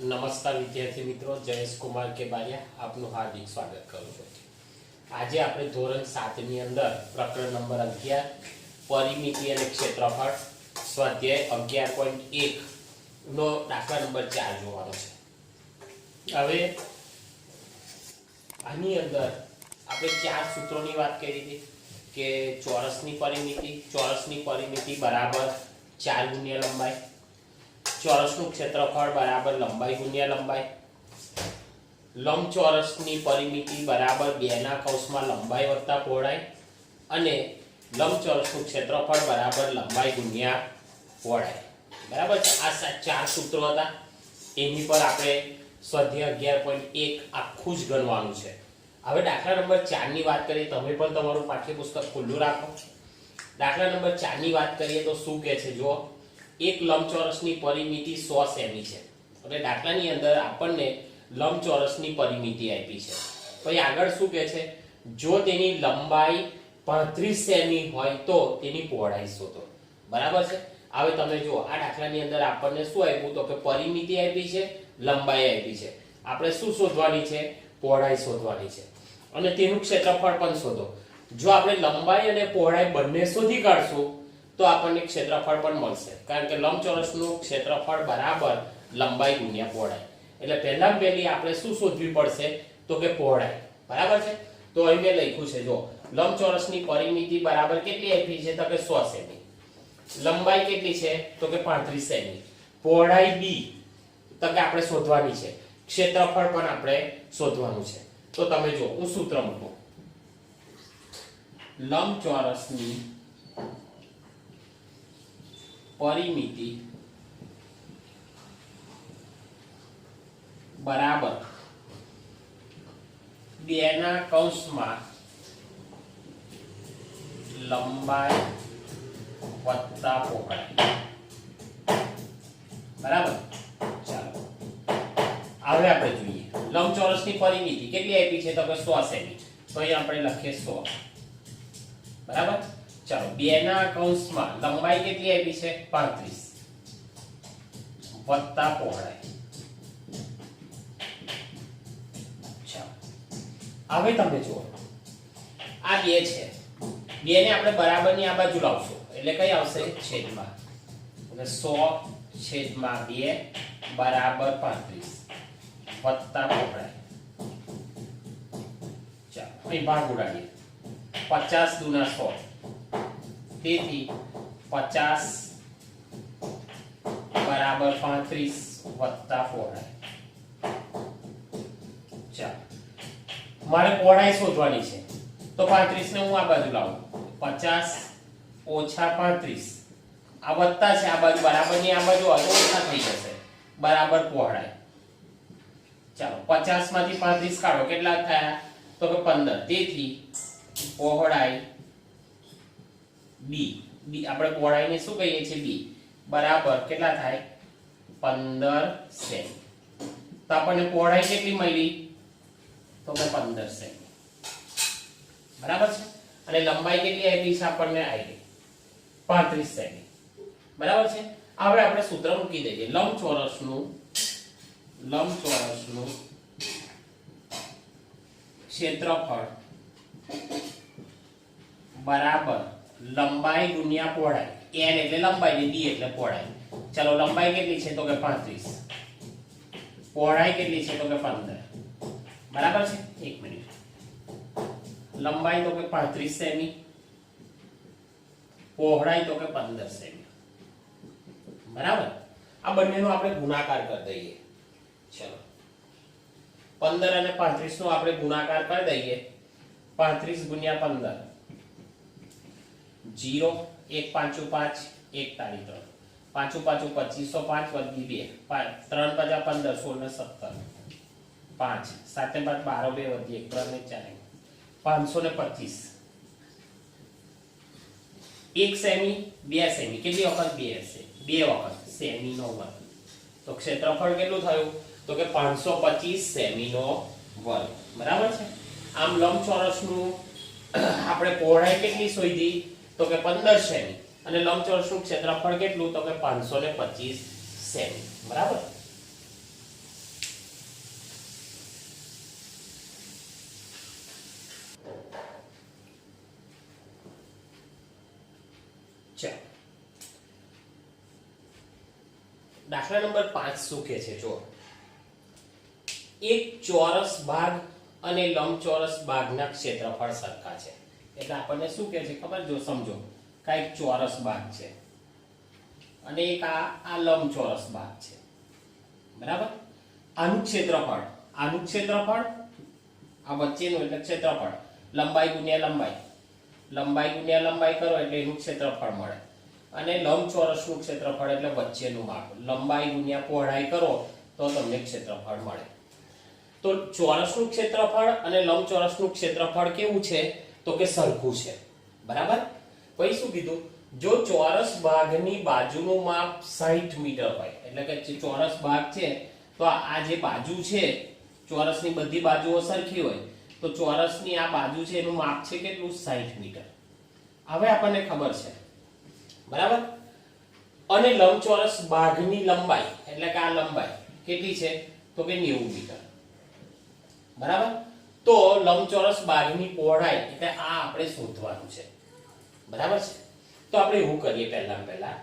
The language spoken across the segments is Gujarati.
નમસ્કાર વિદ્યાર્થી મિત્રો, જયેશ કુમાર કે બારિયા આપનું હાર્દિક સ્વાગત કરું છું। આજે આપણે ધોરણ 7 ની અંદર પ્રકરણ નંબર 11 પરિમિતિ અને ક્ષેત્રફળ સ્વાધ્યાય 11.1 નો દાખલા નંબર 4 જોવાનો છે। હવે આની અંદર આપણે ચાર સૂત્રોની વાત કરી હતી કે ચોરસની પરિમિતિ બરાબર 4 ગુણ્યા લંબાઈ, ચોરસનું ક્ષેત્રફળ બરાબર લંબાઈ ગુણ્યા લંબાઈ, લંબચોરસની પરિમિતિ બરાબર 2 ના કૌંસમાં લંબાઈ વત્તા પહોળાઈ અને લંબચોરસનું ક્ષેત્રફળ બરાબર લંબાઈ ગુણ્યા પહોળાઈ। બરાબર છે। આ ચાર સૂત્રો હતા, એની પર આપણે સ્વાધ્યાય 11.1 આખું જ ગણવાનું છે। હવે દાખલા નંબર 4 ની વાત કરીએ, તમે પણ તમારું પાઠ્યપુસ્તક ખુલ્લું રાખો। દાખલા નંબર 4 ની વાત કરીએ તો શું કહે છે, જો એક લંબચોરસની પરિમિતિ 100 સેમી છે, એટલે દાખલાની અંદર આપણને લંબચોરસની પરિમિતિ આપી છે। પછી આગળ શું કહે છે, જો તેની લંબાઈ 35 સેમી હોય તો તેની પહોળાઈ શોધો। બરાબર છે। હવે તમે જુઓ, આ દાખલાની અંદર આપણને શું આપ્યું તો કે પરિમિતિ આપી છે, લંબાઈ આપી છે, આપણે શું શોધવાની છે, પહોળાઈ શોધવાની છે અને તેનું ક્ષેત્રફળ પણ શોધો। જો આપણે લંબાઈ અને પહોળાઈ બંને શોધી કાઢશું તો આપણને ક્ષેત્રફળ પણ મળશે, કારણ કે લંબચોરસનું ક્ષેત્રફળ બરાબર લંબાઈ ગુણ્યા પહોળાઈ। એટલે પહેલી આપણે શું શોધવી પડશે તો કે પહોળાઈ। બરાબર છે। તો અહીં મેં લખ્યું છે, જો લંબચોરસની પરિમિતિ બરાબર કેટલી આપી છે તો કે 100 સેમી, લંબાઈ કેટલી છે તો કે 35 સેમી, પહોળાઈ b તો કે આપણે શોધવાની છે, ક્ષેત્રફળ પણ આપણે શોધવાનું છે। તો તમે જો, હું સૂત્ર મૂકું, લંબચોરસની પરિમિતિ બરાબર 2 ના કૌંસમાં લંબાઈ વત્તા પહોળાઈ। બરાબર। ચાલો હવે આપણે જોઈએ, લંબચોરસની પરિમિતિ કેટલી આપી છે તો કે 100 સેમી, તો અહીં આપણે લખીએ 100। બરાબર। ચાલો, 2 ના કૌંસમાં લંબાઈ કેટલી આપી છે 35 વત્તા પહોળાઈ। ચાલો, હવે તમે જુઓ, આ 2 છે, 2 ને આપણે બરાબરની આ બાજુ લાવશું એટલે કઈ આવશે, છેદમાં, એટલે 100/2 બરાબર 35 વત્તા પહોળાઈ। ચાલો, અહીં ભાગ ઉડાડીએ, 50 દુના 100, તેથી 50 બરાબર 35 વત્તા પહોળાઈ। ચાલો, મારે પહોળાઈ શોધવાની છે તો 35 ને હું આ બાજુ લાવું, 50 ઓછા 35, આ વત્તા છે, આ બાજુ બરાબરની આ બાજુ ઓછા થઈ જશે, બરાબર પહોળાઈ। ચાલો, 50 માંથી 35 કાઢો, કેટલા થયા તો કે 15, તેથી પહોળાઈ b આપણે પહોળાઈને શું કહીએ છીએ, b બરાબર કેટલા થાય 15 સેમી। તો આપણને પહોળાઈ કેટલી મળી તો કે 15 સેમી। બરાબર છે। અને લંબાઈ કેટલી આપી છે આપણને, આવી 35 સેમી। બરાબર છે। હવે આપણે સૂત્ર મૂકી દઈએ, લંબચોરસનું ક્ષેત્રફળ બરાબર લંબાઈ ગુણ્યા પહોળાઈ, n એટલે લંબાઈ ને b એટલે પહોળાઈ। ચાલો, લંબાઈ કેટલી છે તો કે 35, પહોળાઈ કેટલી છે તો કે 15। બરાબર છે। એક મિનિટ, લંબાઈ તો કે 35 સેમી, પહોળાઈ તો કે 15 સેમી। બરાબર। આ બંનેનો આપણે ગુણાકાર કરી દઈએ। ચલો, 15 અને 35 નો આપણે ગુણાકાર કરી દઈએ, 35 ગુણ્યા 15, 0, 1 5 5, 1 તારી 3, 5 5 2505 વધી 2, 3 5 15, 16 ને 17, 5 7 ને 5 12, 2 વધી 1, 3 ને 4, 525। 1 સેમી 2 સેમી, કેટલી વખત 2 હશે, 2 વખત સેમી નો વર્ગ, તો ક્ષેત્રફળ કેટલું થયું તો કે 525 સેમી નો વર્ગ। બરાબર છે। આમ લંબચોરસનું આપણે પહોળાઈ કેટલી શોધી તો કે 15 સેમી અને લંબચોરસનું ક્ષેત્રફળ કેટલું તો કે 525 સેમી। બરાબર। ચાલો દાખલા નંબર 5 શું કહે છે જો એક ચોરસ ભાગ અને લંબચોરસ ભાગના ક્ષેત્રફળ સરખા છે એટલે આપણને શું કહે છે ખબર જો સમજો કે એક ચોરસ ભાગ છે અને એક આ લંબચોરસ ભાગ છે બરાબર આનું ક્ષેત્રફળ આ વચ્ચેનું એટલે ક્ષેત્રફળ લંબાઈ ગુણ્યા લંબાઈ કરો એટલે એનું ક્ષેત્રફળ મળે અને લંબચોરસનું ક્ષેત્રફળ એટલે વચ્ચેનું ભાગ લંબાઈ ગુણ્યા પહોળાઈ કરો તો તમને ક્ષેત્રફળ મળે તો ચોરસનું ક્ષેત્રફળ અને લંબચોરસનું ક્ષેત્રફળ કેવું છે તો કે સરખું છે બરાબર પછી શું કીધું જો ચોરસ ભાગની બાજુનું માપ 60 મીટર હોય એટલે કે જે ચોરસ ભાગ છે તો આ જે બાજુ છે ચોરસની બધી બાજુઓ સરખી હોય તો ચોરસની આ બાજુ છે એનું માપ છે કેટલું 60 મીટર હવે આપણને ખબર છે બરાબર અને લંબચોરસ ભાગની લંબાઈ એટલે કે આ લંબાઈ કેટલી છે તો કે 90 મીટર બરાબર તો લંબચોરસ ભાગની પહોળાઈ એટલે આ આપણે શોધવાનું છે બરાબર છે તો આપણે એવું કરીએ પહેલા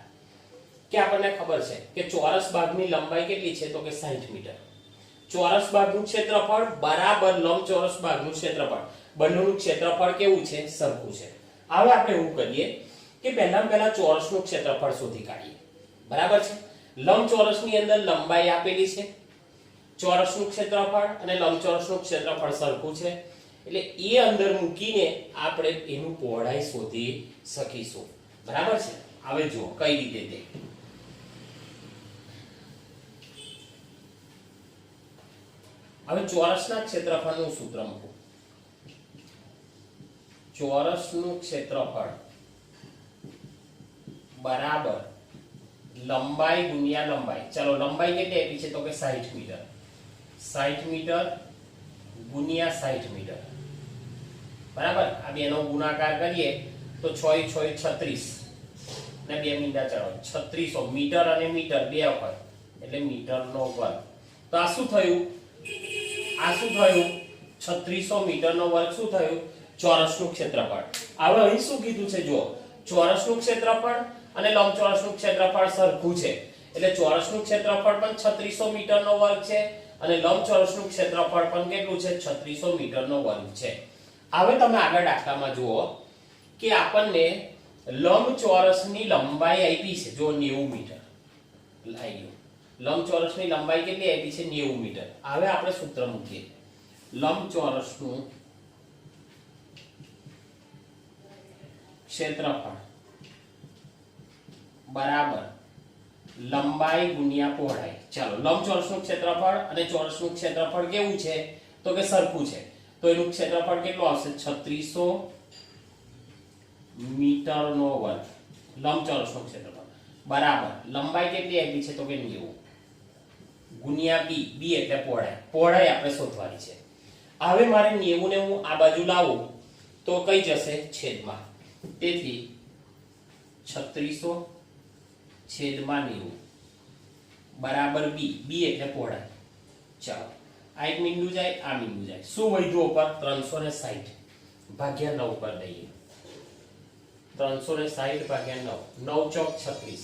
કે આપણને ખબર છે કે ચોરસ ભાગની લંબાઈ કેટલી છે તો કે 60 મીટર ચોરસ ભાગનું ક્ષેત્રફળ બરાબર લંબચોરસ ભાગનું ક્ષેત્રફળ બંનેનું ક્ષેત્રફળ કેવું છે સરખું છે હવે આપણે એવું કરીએ કે પહેલા ચોરસનું ક્ષેત્રફળ શોધી કાઢીએ બરાબર છે લંબચોરસની અંદર લંબાઈ આપેલી છે ચોરસનું ક્ષેત્રફળ અને લંબચોરસનું ક્ષેત્રફળ સરખું છે એટલે એ અંદર મૂકીને આપણે એનું પહોળાઈ શોધી શકીશું બરાબર છે હવે જુઓ કઈ રીતે તે હવે ચોરસના ક્ષેત્રફળનું સૂત્ર મૂકો ચોરસનું ક્ષેત્રફળ બરાબર લંબાઈ ગુણ્યા લંબાઈ ચલો લંબાઈ કેટલી આપી છે તો કે 60 મીટર 60 મીટર ગુણ્યા 60 મીટર બરાબર આ બેનો ગુણાકાર કરીએ તો 6 × 6 = 36 ને 2 મીંડા ચડો 3600 મીટર અને મીટર બે વખત એટલે મીટરનો વર્ગ તો આ શું થયું 3600 મીટરનો વર્ગ શું થયું ચોરસનું ક્ષેત્રફળ હવે અહીં શું કીધું છે જો ચોરસનું ક્ષેત્રફળ અને લંબચોરસનું ક્ષેત્રફળ સરખું છે એટલે ચોરસનું ક્ષેત્રફળ પણ 3600 મીટરનો વર્ગ છે અને લંબચોરસનું ક્ષેત્રફળ પણ કેટલું છે 3600 મીટરનો વર્ગ છે હવે તમે આગળ દાખલામાં જુઓ કે આપણને લંબચોરસની લંબાઈ આપી છે જો 90 મીટર લાઈયો લંબચોરસની લંબાઈ કેટલી આપી છે 90 મીટર હવે આપણે સૂત્ર મૂકીએ લંબચોરસનું ક્ષેત્રફળ બરાબર લંબાઈ ગુણ્યા પહોળાઈ ચાલો લંબચોરસનું ક્ષેત્રફળ અને ચોરસનું ક્ષેત્રફળ કેવું છે તો કે સરખું છે તો એનું ક્ષેત્રફળ કેટલું આવશે 3600 મીટરનો વર્ગ લંબચોરસનું ક્ષેત્રફળ બરાબર લંબાઈ કેટલી આપી છે તો કે 90 ગુણ્યા b એટલે પહોળાઈ આપણે શોધવાની છે હવે મારે 90 ને હું આ બાજુ લાવું તો કઈ જશે છેદમાં તેથી 3600 છેદમાં 90 બરાબર b એટલે પહોળાઈ ચાલો આ એક બિંદુ જાય આ બિંદુ જાય શું વધ્યું ઉપર 360 ભાગ્યા 9 પર દઈએ 360 ભાગ્યા 9 9 ચોક 36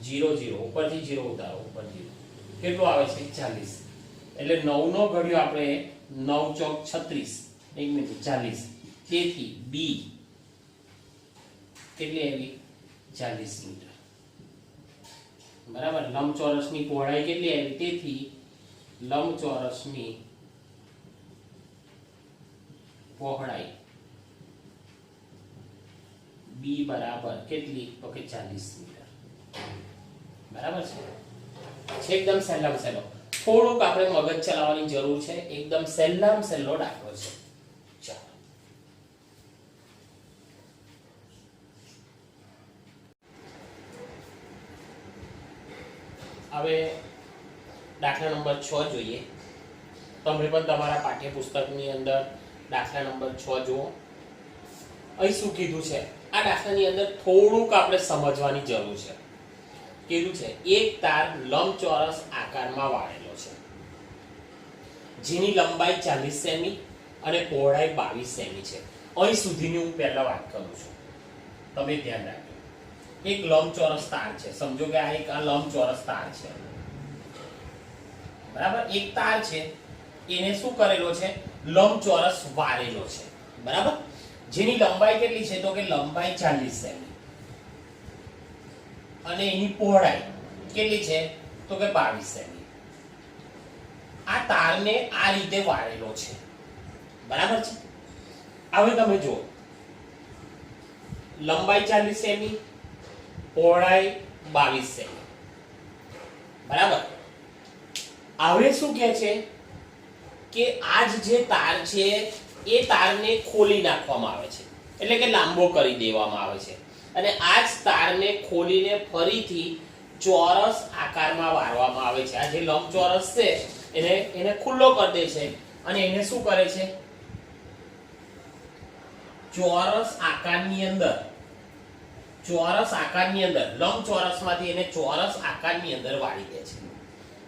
0 0 ઉપરથી 0 ઉતારો ઉપર 0 કેટલું આવે છે 40 એટલે 9 નો ઘડિયો આપણે 9 ચોક 36 એક મિનિટ 40 તેથી b કેટલી આવી 40 મીટર બરાબર લંબચોરસની પહોળાઈ કેટલી આવી તેથી લંબચોરસની પહોળાઈ b બરાબર કેટલી તો કે 40 મીટર બરાબર છે એકદમ સહેલામાં સહેલો થોડુંક આપણે મગજ ચલાવવાની જરૂર છે એકદમ સહેલામાં સહેલો દાખલો છે ચાલો હવે દાખલા નંબર 6 જોઈએ તમે પણ તમારા પાઠ્યપુસ્તકની અંદર દાખલા નંબર 6 જુઓ અહીં શું કીધું છે આ દાખલાની અંદર થોડુંક આપણે સમજવાની જરૂર છે કીધું છે એક તાર લંબચોરસ આકારમાં વાળેલો છે જેની લંબાઈ 40 સેમી અને પહોળાઈ 22 સેમી છે અહીં સુધીની હું પહેલા વાત કરું છું તમે ધ્યાન રાખજો એક લંબચોરસ તાર છે, સમજો કે આ એક લંબચોરસ તાર છે, બરાબર. એક તાર છે એને શું કરેલો છે, લંબચોરસ વારેલો છે, બરાબર. જેની લંબાઈ કેટલી છે, તો કે લંબાઈ 40 સેમી અને એની પહોળાઈ કેટલી છે, તો કે 22 સેમી. આ તારને આ રીતે વાળેલો છે, બરાબર છે. હવે તમે જુઓ, લંબાઈ 40 સેમી, પહોળાઈ 22 સેમી, બરાબર. હવે શું કહે છે કે આજ જે તાર છે એ તારને ખોલી નાખવામાં આવે છે, એટલે કે લાંબો કરી દેવામાં આવે છે, અને આ જ તારને ખોલીને ફરીથી ચોરસ આકારમાં વાળવામાં આવે છે. આ જે લંબચોરસ છે એને ખુલ્લો કરી દે છે અને એને શું કરે છે, ચોરસ આકારની અંદર લંબચોરસમાંથી એને ચોરસ આકારની અંદર વાળી દે છે,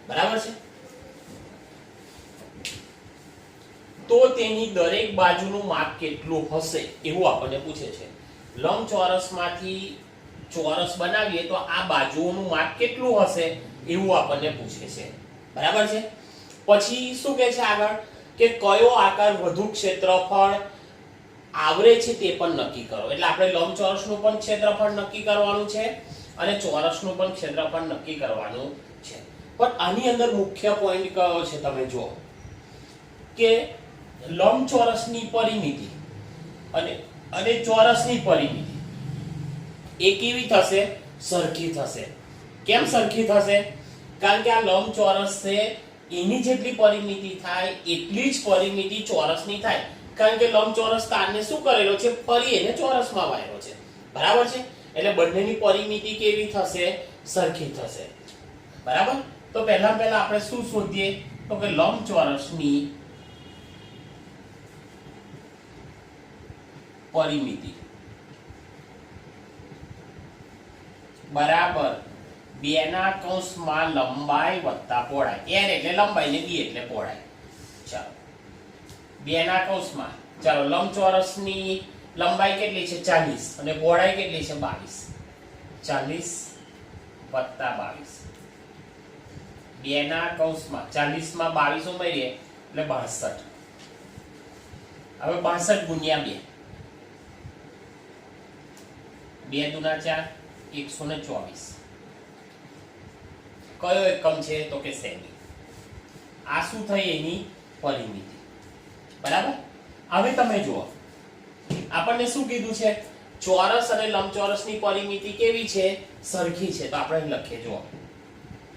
બરાબર છે. તો તેની દરેક બાજુનું માપ કેટલું હશે એવું આપણને પૂછે છે. લંબચોરસમાંથી ચોરસ બનાવીએ તો આ બાજુઓનું માપ કેટલું હશે એવું આપણને પૂછે છે, બરાબર છે. પછી શું કહે છે આગળ કે કયો આકાર વધુ ક્ષેત્રફળ આવરે છે તે પણ નક્કી કરો. એટલે આપણે લંબચોરસનું પણ ક્ષેત્રફળ નક્કી કરવાનું છે અને ચોરસનું પણ ક્ષેત્રફળ નક્કી કરવાનું છે. પણ આની અંદર મુખ્ય પોઈન્ટ કયો છે, તમે જુઓ કે લંબચોરસની પરિમિતિ અને ચોરસની પરિમિતિ એ કેવી થશે, સરખી થશે. કેમ સરખી થશે, કારણ કે આ લંબચોરસ છે એની જેટલી પરિમિતિ થાય એટલી જ પરિમિતિ ચોરસની થાય, કારણ કે લંબચોરસ તારને શું કરેલો છે, ફરી એને ચોરસમાં વાળ્યો છે, બરાબર છે. એટલે બંનેની પરિમિતિ કેવી થશે, સરખી થશે, બરાબર. તો પહેલા આપણે શું શોધીએ, તો કે લંબચોરસની પરિમિતિ બરાબર 2 લંબાઈ વત્તા પહોળાઈ. n એટલે લંબાઈ ને b એટલે પહોળાઈ. ચાલો 2 ચાલો લંબચોરસની લંબાઈ કેટલી છે, 40 અને પહોળાઈ કેટલી છે, 22. 40 વત્તા 22 40 માં 22 ઉમેરીએ એટલે 62. હવે 62 ગુણ્યા 2, 2 દુના 4, 124. કયો એકમ છે, તો કે સેમી. આ શું થઈ, એની પરિમિતિ, બરાબર. હવે તમે જુઓ, આપણને શું કીધું છે, ચોરસ અને લંબચોરસની પરિમિતિ કેવી છે, સરખી છે. તો આપણે લખીએ, જુઓ,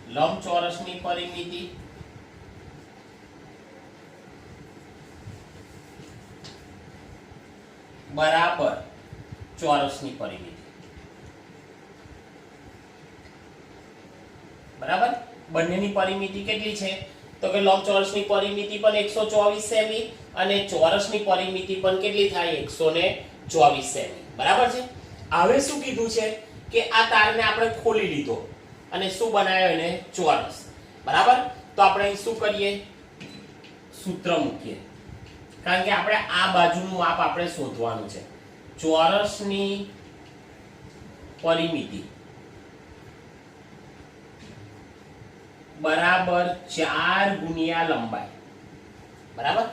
લંબચોરસની પરિમિતિ બરાબર ચોરસની પરિમિતિ, બરાબર. બંનેની પરિમિતિ કેટલી છે, તો કે લંબચોરસની પરિમિતિ પણ 124 સેમી અને ચોરસની પરિમિતિ પણ કેટલી થાય, 124 સેમી, બરાબર છે. હવે શું કીધું છે કે આ તારને આપણે ખોલી લીધો અને શું બનાવ્યો, એને ચોરસ, બરાબર. તો આપણે શું કરીએ, સૂત્ર મૂકીએ, કારણ કે આપણે આ બાજુનું માપ આપણે શોધવાનું છે. ચોરસની પરિમિતિ બરાબર 4 ગુણ્યા લંબાઈ, બરાબર.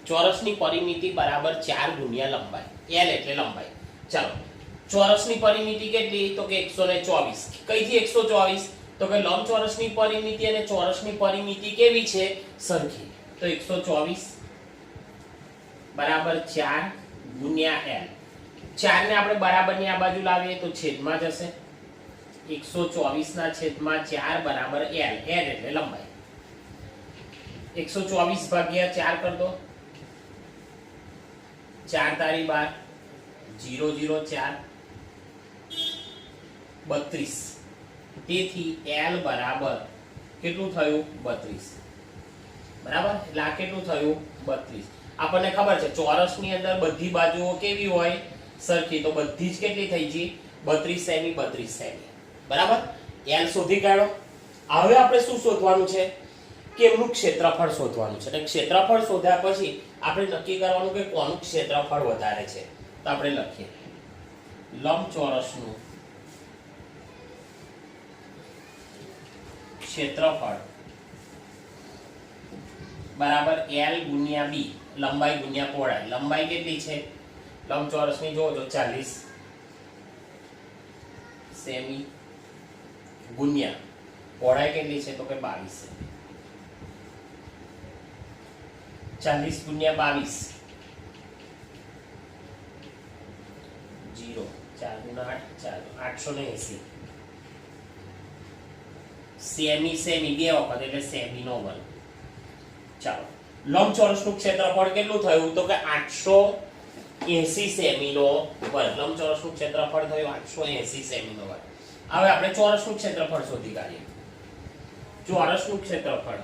ચોરસની પરિમિતિ બરાબર 4 ગુણ્યા લંબાઈ, l એટલે લંબાઈ. ચાલો, ચોરસની પરિમિતિ કેટલી, તો કે 124. કઈથી 124, તો કે લંબચોરસની પરિમિતિ અને ચોરસની પરિમિતિ કેવી છે, સરખી. તો 124 બરાબર 4 ગુણ્યા l. 4 ને આપણે બરાબરની આ બાજુ લાવીએ તો છેદમાં જશે. 124 ના છેદમાં 4 બરાબર l એટલે લંબાઈ. 124 ભાગ્યા 4 કર દો, 4 તારી 12, 0 0 4 32. તેથી l બરાબર કેટલું થયું, 32, બરાબર. એટલે આ કેટલું થયું, 32. આપણને ખબર છે ચોરસની અંદર બધી બાજુઓ કેવી હોય, સરખી. તો બધી જ કેટલી થઈ ગઈ, 32 સેમી, 32 સેમી, બરાબર. l શોધી કાઢો. હવે આપણે શું શોધવાનું છે, કે એમનું ક્ષેત્રફળ શોધવાનું છે. એટલે ક્ષેત્રફળ શોધ્યા પછી આપણે નક્કી કરવાનું કે કોનું ક્ષેત્રફળ વધારે છે. તો આપણે લખીએ, લંબચોરસનું ક્ષેત્રફળ બરાબર L ગુણ્યા B, લંબાઈ ગુણ્યા પહોળાઈ. લંબાઈ કેટલી છે લંબચોરસની જોવો તો 40 સેમી ગુણ્યા પહોળાઈ કેટલી છે તો કે 22 સેમી. 40 ગુણ્યા 22 0 4 ગુણ્યા 8 880 સેમી. સેમી બે વખત એટલે સેમી નો વર્ગ. ચાલો લંબચોરસનું ક્ષેત્રફળ કેટલું થયું તો કે 880 સેમી નો વર્ગ. લંબચોરસનું ક્ષેત્રફળ થયું 880 સેમી નો વર્ગ. હવે આપણે ચોરસનું ક્ષેત્રફળ શોધી કાઢીએ. ચોરસનું ક્ષેત્રફળ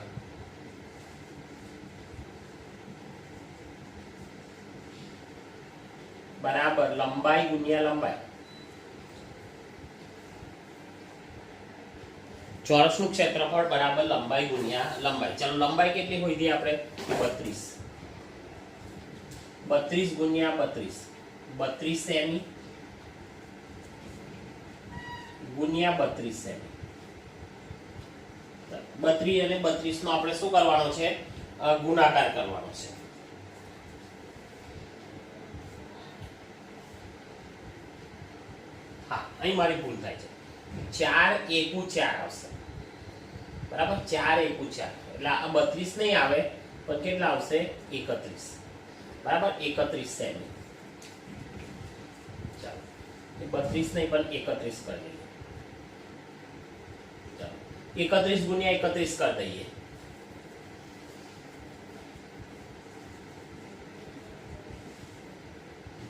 બરાબર લંબાઈ ગુણ્યા લંબાઈ. ચોરસનું ક્ષેત્રફળ બરાબર લંબાઈ ગુણ્યા લંબાઈ. ચાલો લંબાઈ કેટલી હોય હતી આપણે 32 32 ગુણ્યા 32 32 સેમી ગુણ્યા 32 સેમી. 32 અને 32 નો આપણે શું કરવાનો છે ગુણાકાર કરવાનો છે. હા અહીં મારી ભૂલ થાય છે. 4 એકુ 4 આવશે બરાબર. 4 એકુ 4 એટલે આ 32 નહીં આવે પણ કેટલા આવશે 31 બરાબર. 31 સેમી. ચાલો 32 નહીં પણ 31 કરી દઈએ. ચાલો 31 ગુણ્યા 31 કરી દઈએ.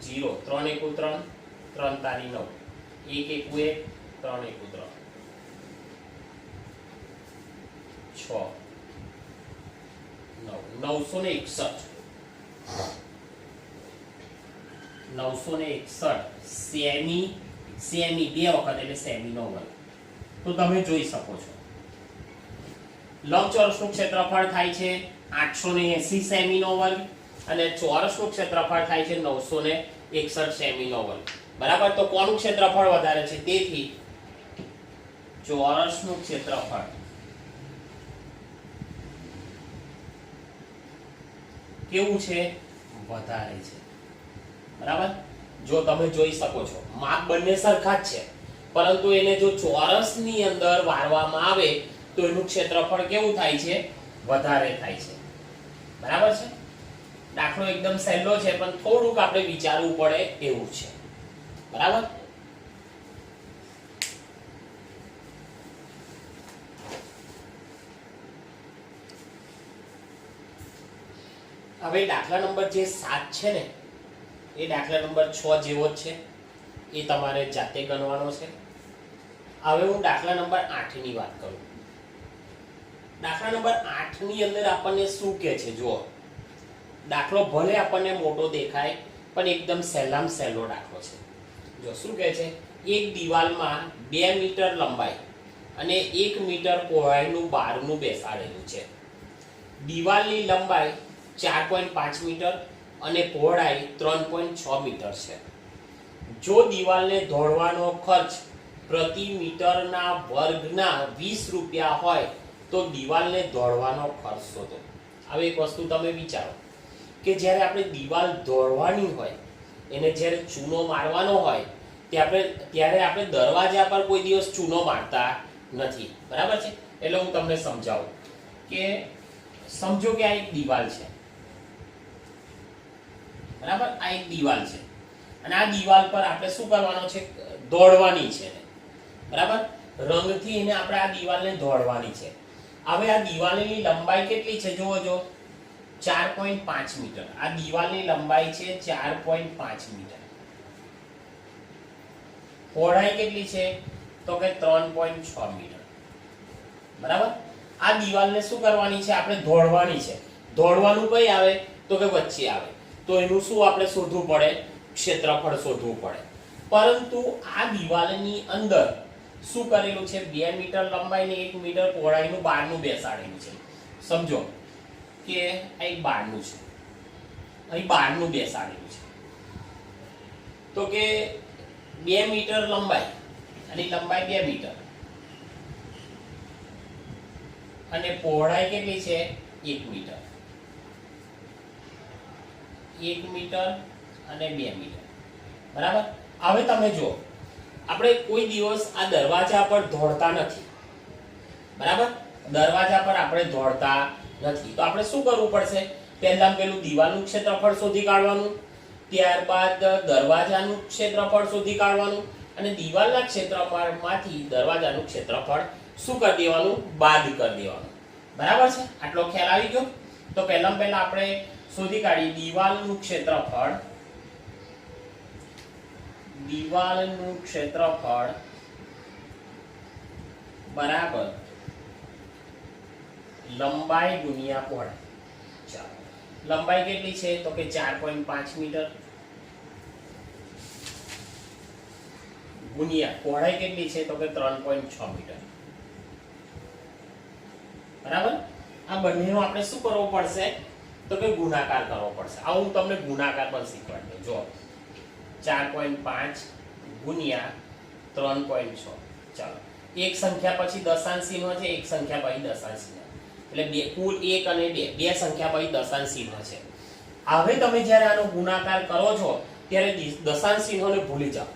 જીરો 3 એકુ 3 3 તારી 9 1 એકુ 1 3 એકુ 3 6 961 961 સેમી. સેમી બે વખત એટલે સેમી નો વર્ગ. તો તમે જોઈ શકો છો લંબચોરસનું ક્ષેત્રફળ થાય છે 880 સેમી નો વર્ગ અને ચોરસનું ક્ષેત્રફળ થાય છે 961 સેમી નો વર્ગ બરાબર. તો કોનું ક્ષેત્રફળ વધારે છે? તેથી ચોરસનું ક્ષેત્રફળ કેવું છે? વધારે છે બરાબર. જો તમે જોઈ શકો છો માપ બંને સરખા જ છે પરંતુ એને જો ચોરસની અંદર વાળવામાં આવે તો એનું ક્ષેત્રફળ કેવું થાય છે? વધારે થાય છે બરાબર છે. દાખલો એકદમ સહેલો છે પણ થોડુંક આપણે વિચારવું પડે એવું છે બરાબર. હવે દાખલા નંબર જે 7 છે ને એ દાખલા નંબર 6 જેવો જ છે. એ તમારે જાતે ગણવાનો છે. હવે હું દાખલા નંબર 8 ની વાત કરું. દાખલા નંબર 8 ની અંદર આપણને શું કહે છે? જુઓ દાખલો ભલે આપણને મોટો દેખાય પણ એકદમ સહેલામાં સહેલો દાખલો છે. જો શું કહે છે? એક દિવાલમાં 2 મીટર લંબાઈ અને 1 મીટર પહોળાઈનું બારણું બેસાડેલું છે. દિવાલની લંબાઈ 4.5 મીટર અને પહોળાઈ 3.6 મીટર છે. જો દિવાલને દોડવાનો ખર્ચ પ્રતિ મીટરના વર્ગના 20 રૂપિયા હોય તો દિવાલને દોડવાનો ખર્ચ શોધો. હવે એક વસ્તુ તમે વિચારો કે જ્યારે આપણે દિવાલ દોડવાની હોય એને જ્યારે ચૂનો મારવાનો હોય ત્યારે આપણે દરવાજા પર કોઈ દિવસ ચૂનો મારતા નથી બરાબર છે. એટલે હું તમને સમજાવું કે સમજો કે આ એક દિવાલ છે બરાબર. આ એક દિવાલ છે અને આ દિવાલ પર આપણે શું કરવાનો છે? દોડવાની છે બરાબર. રંગથી એને આપણે આ દિવાલને દોડવાની છે. હવે આ દિવાલની લંબાઈ કેટલી છે? જુઓ 4.5 મીટર. આ દિવાલની લંબાઈ છે 4.5 મીટર. પહોળાઈ કેટલી છે? તો કે 3.6 મીટર બરાબર. આ દિવાલને શું કરવાની છે? આપણે દોડવાની છે. દોડવાનું કઈ આવે? તો કે વચ્ચે આવે. તો એનું શું આપણે શોધવું પડે? ક્ષેત્રફળ શોધવું પડે. પરંતુ આ દિવાલની અંદર શું કરેલું છે? 2 મીટર લંબાઈ ને 1 મીટર પહોળાઈનું બારણું બેસાડેલું છે. સમજો કે આ એક બારણું છે, અહીં બારણું બેસાડેલું છે. તો કે 2 મીટર લંબાઈ અને લંબાઈ 2 મીટર અને પહોળાઈ કેટલી છે 1 મીટર, 1 મીટર અને 2 મીટર, બરાબર. હવે તમે જો આપણે કોઈ દિવસ આ દરવાજા પર દોડતા નથી, બરાબર. દરવાજા પર આપણે દોડતા નથી, તો આપણે શું કરવું પડશે? પહેલા પેલું દિવાલનું ક્ષેત્રફળ શોધી કાઢવાનું, ત્યારબાદ દરવાજાનું ક્ષેત્રફળ શોધી કાઢવાનું, અને દિવાલના ક્ષેત્રફળમાંથી દરવાજાનું ક્ષેત્રફળ શું કરી દેવાનું? બાદ કરી દેવાનું, બરાબર છે. આટલો ખ્યાલ આવી ગયો. તો પહેલા આપણે શોધી કાઢી દિવાલનું ક્ષેત્રફળ, દિવાલનું ક્ષેત્રફળ બરાબર લંબાઈ ગુણ્યા પહોળાઈ. ચાલો, લંબાઈ કેટલી છે? તો કે 4.5 મીટર ગુણ્યા પહોળાઈ કેટલી છે? તો કે 3.6 મીટર, બરાબર. આ બંનેનો આપણે શું કરવો પડશે? તો કે ગુણાકાર કરવો પડશે. આ હું તમને ગુણાકાર પણ શીખવાડું. જો 4.5 ગુણ્યા 3.6. ચાલો, એક સંખ્યા પછી દશાંશ ચિહ્ન છે, એક સંખ્યા પછી દશાંશ ચિહ્ન, એટલે બે કુલ 1 અને 2 બે સંખ્યા પછી દશાંશ ચિહ્ન છે. હવે તમે જ્યારે આનો ગુણાકાર કરો છો ત્યારે દશાંશ ચિહ્નને ભૂલી જાઓ.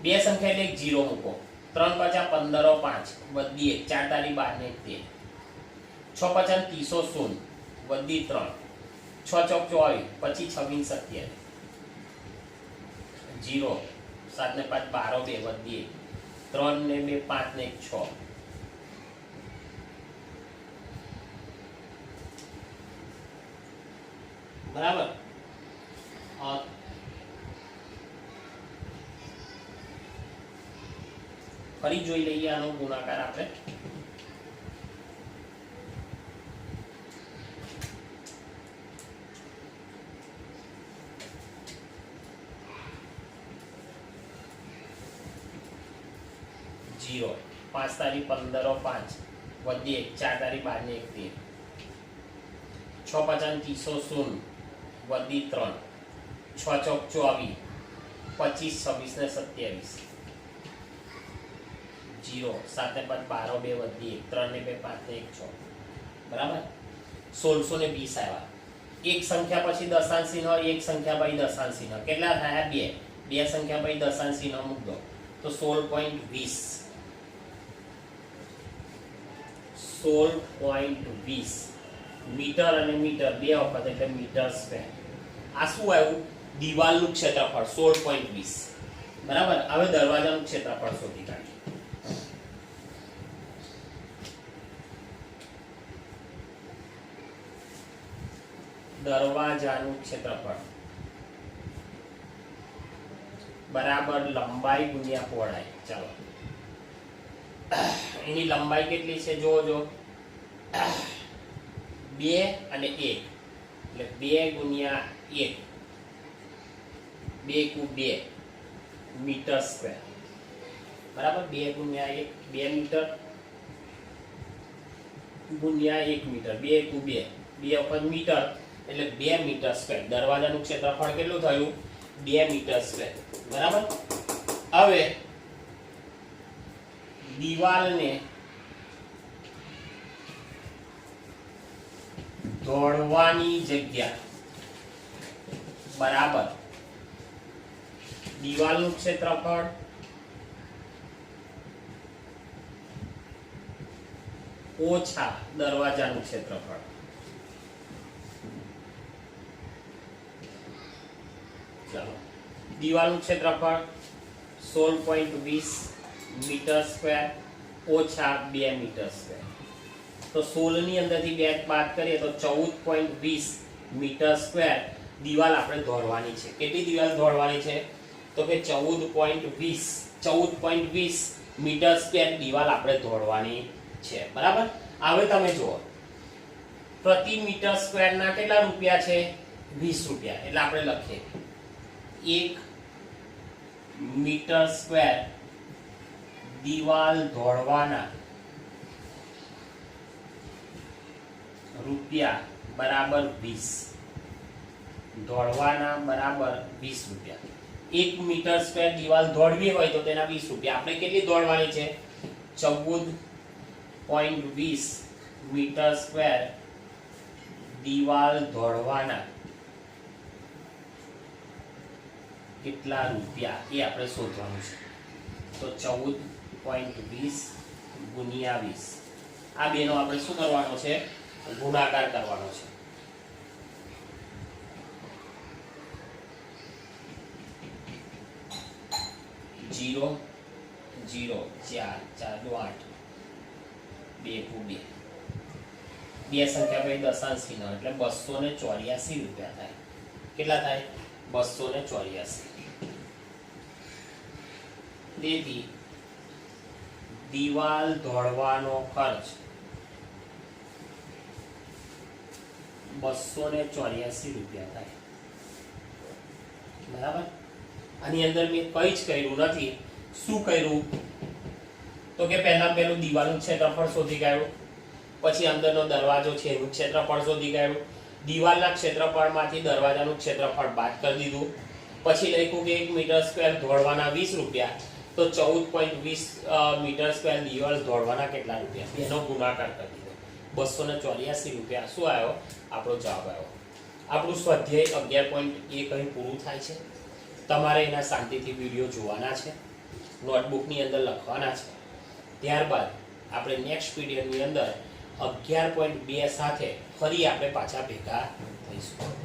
બે સંખ્યા એટલે 0 મૂકો. 3 5 15 5 વધી 1 4 તારી 12 ને 13 6 5 30 0 વધી 3 6 ચોક 24 પછી 26 27 0 7 ને 5 12 2 વધી 3 ને 2 5 ને 6 બરાબર. ફરી જોઈ લઈએ આનો ગુણાકાર આપણે. જીરો 5 તારી 15 5 વધી 1 4 તારી 12 ને 1 6 5 30 0 વધી 3 6 ચોક 24 25 26 ને 27 0 7 ને 5 12 2 વધી 1 3 ને 2 5 ને 1 6, બરાબર. 1620 આવ્યા. એક સંખ્યા પછી દશાંશ ચિહ્ન, એક સંખ્યા પછી દશાંશ ચિહ્ન, કેટલા થયા? 2 બે સંખ્યા પછી દશાંશ ચિહ્ન મૂક દો તો 16.20 16.20 મીટર અને મીટર બે વખત એટલે મીટર સ્ક્વેર. આ શું આવ્યું? દિવાલનું ક્ષેત્રફળ 16.20, બરાબર. હવે દરવાજાનું ક્ષેત્રફળ શોધી કાઢીએ. દરવાજાનું ક્ષેત્રફળ બરાબર લંબાઈ ગુણ્યા પહોળાઈ. ચાલો, એની લંબાઈ કેટલી છે? જો 2 અને 1 એટલે 2 ગુણ્યા 1 2 કુ 2 મીટર સ્ક્વેર, બરાબર. 2 ગુણ્યા 1 2 મીટર ગુણ્યા 1 મીટર 2 કુ 2 2 વખત મીટર એટલે 2 મીટર સ્ક્વેર. દરવાજાનું ક્ષેત્રફળ કેટલું થયું? 2 મીટર સ્ક્વેર, બરાબર. હવે દિવાલને દોડવાની જગ્યા બરાબર દિવાલનું ક્ષેત્રફળ ઓછા દરવાજાનું ક્ષેત્રફળ. ચાલો, દિવાલનું ક્ષેત્રફળ 16.20 મીટર સ્ક્વેર ઓછા 2 મીટર સ્ક્વેર. તો 16 ની અંદરથી 2 બાદ કરીએ તો 14.20 મીટર સ્ક્વેર દિવાલ આપણે દોડવાની છે. કેટલી દિવાલ દોડવાની છે? તો કે 14.20 મીટર સ્ક્વેર દિવાલ આપણે દોડવાની છે, બરાબર. હવે તમે જુઓ, પ્રતિ મીટર સ્ક્વેર ના કેટલા રૂપિયા છે? 20 રૂપિયા. એટલે આપણે લખીએ 1 મીટર સ્ક્વેર દિવાલ દોડવાના રૂપિયા બરાબર 20. દોડવાના બરાબર 20 રૂપિયા. 1 મીટર સ્ક્વેર દિવાલ દોડવી હોય તો તેના 20 રૂપિયા. આપણે કેટલી દોડવાની છે? 14.20 મીટર સ્ક્વેર દિવાલ ધોળવાના કેટલા રૂપિયા એ આપણે શોધવાનું છે. તો 14.20 ગુણ્યા 20 આ બેનો આપણે શું કરવાનો છે? ગુણાકાર કરવાનો છે. जीरो जीरो चार चार दो आठ बे टू बे बे संख्या भाई दशांश की ना એટલે 284 રૂપિયા થાય. કેટલા થાય? 284. તેથી દિવાલ ધોળવાનો ખર્ચ 284 રૂપિયા થાય. બરાબર. આની અંદર મેં કંઈ જ કર્યું નથી. શું કર્યું? તો કે પહેલા પેલું દિવાલનું ક્ષેત્રફળ શોધી કાઢ્યું, પછી અંદરનો દરવાજો છે એનું ક્ષેત્રફળ શોધી કાઢ્યું, દિવાલના ક્ષેત્રફળમાંથી દરવાજાનું ક્ષેત્રફળ બાદ કરી દીધું, પછી લખ્યું કે 1 મીટર સ્ક્વેર ધોળવાના 20 રૂપિયા, તો 14.20 મીટર સ્ક્વેર દિવાલ ધોળવાના કેટલા રૂપિયા? બેનો ગુણાકાર કરી દીધો. 284 રૂપિયા શું આવ્યો? આપણો જવાબ આવ્યો. આપણું સ્વાધ્યાય 11.1 અહીં પૂરું થાય છે. તમારે એના શાંતિથી વિડીયો જોવાના છે, નોટબુકની અંદર લખવાના છે. ત્યારબાદ આપણે નેક્સ્ટ વિડીયોની અંદર 11.2 સાથે ફરી આપણે પાછા ભેગા થઈશું.